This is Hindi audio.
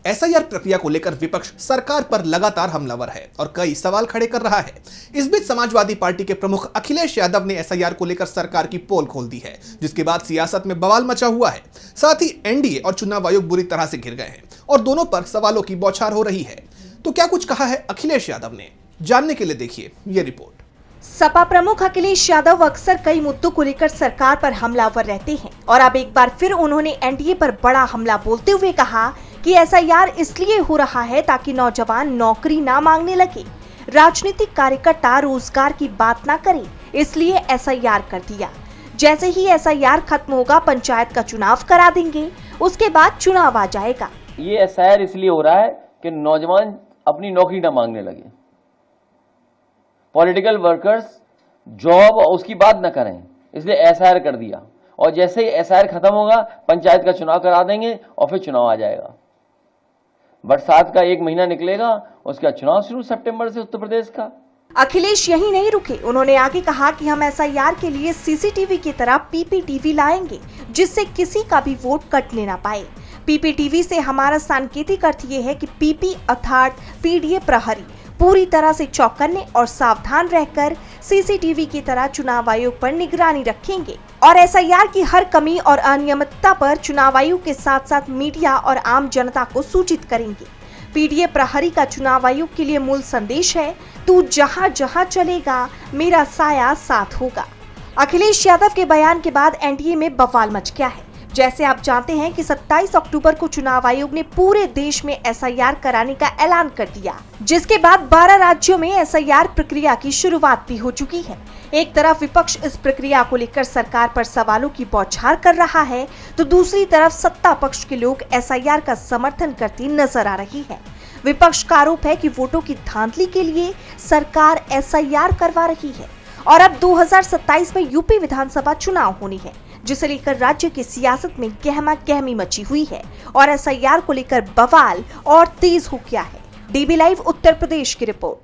एसआईआर प्रक्रिया को लेकर विपक्ष सरकार पर लगातार हमलावर है और कई सवाल खड़े कर रहा है। इस बीच समाजवादी पार्टी के प्रमुख अखिलेश यादव ने एसआईआर को लेकर सरकार की पोल खोल दी है, जिसके बाद सियासत में बवाल मचा हुआ है। साथ ही एनडीए और चुनाव आयोग बुरी तरह से घिर गए हैं और दोनों पर सवालों की बौछार हो रही है। तो क्या कुछ कहा है अखिलेश यादव ने, जानने के लिए देखिए ये रिपोर्ट। सपा प्रमुख अखिलेश यादव अक्सर कई मुद्दों को लेकर सरकार पर हमलावर रहते हैं और अब एक बार फिर उन्होंने एनडीए पर बड़ा हमला बोलते हुए कहा कि एसआईआर इसलिए हो रहा है ताकि नौजवान नौकरी ना मांगने लगे, राजनीतिक कार्यकर्ता रोजगार की बात ना करें, इसलिए एसआईआर कर दिया। जैसे ही एसआईआर खत्म होगा पंचायत का चुनाव करा देंगे, उसके बाद चुनाव आ जाएगा। ये एसआईआर इसलिए हो रहा है कि नौजवान अपनी नौकरी ना मांगने लगे, पॉलिटिकल वर्कर्स जॉब उसकी बात न करें, इसलिए एसआईआर कर दिया। और जैसे ही एसआईआर खत्म होगा पंचायत का चुनाव करा देंगे और फिर चुनाव आ जाएगा। बरसात का 1 महीना निकलेगा, उसका चुनाव शुरू सितंबर से उत्तर प्रदेश का। अखिलेश यही नहीं रुके, उन्होंने आगे कहा कि हम एसआईआर के लिए सीसीटीवी की तरह पीपीटीवी लाएंगे, जिससे किसी का भी वोट कटने ना पाए। पीपीटीवी से हमारा सांकेतिक अर्थ ये है कि पीपी अर्थात पीडीए प्रहरी पूरी तरह से चौकन्ने और सावधान रहकर सीसीटीवी की तरह चुनाव आयोग पर निगरानी रखेंगे और एसआईआर की हर कमी और अनियमितता पर चुनाव आयोग के साथ साथ मीडिया और आम जनता को सूचित करेंगे। पीडीए प्रहरी का चुनाव आयोग के लिए मूल संदेश है, तू जहां जहां चलेगा मेरा साया साथ होगा। अखिलेश यादव के बयान के बाद एनडीए में बवाल मच गया है। जैसे आप जानते हैं कि 27 अक्टूबर को चुनाव आयोग ने पूरे देश में एसआईआर कराने का ऐलान कर दिया, जिसके बाद 12 राज्यों में एसआईआर प्रक्रिया की शुरुआत भी हो चुकी है। एक तरफ विपक्ष इस प्रक्रिया को लेकर सरकार पर सवालों की बौछार कर रहा है, तो दूसरी तरफ सत्ता पक्ष के लोग एसआईआर का समर्थन करती नजर आ रही है। विपक्ष का आरोप है कि वोटों की धांधली के लिए सरकार एसआईआर करवा रही है और अब 2027 में यूपी विधानसभा चुनाव होनी है, जिसे लेकर राज्य की सियासत में गहमा गहमी मची हुई है और एसआईआर को लेकर बवाल और तेज हो गया है। डीबी लाइव उत्तर प्रदेश की रिपोर्ट।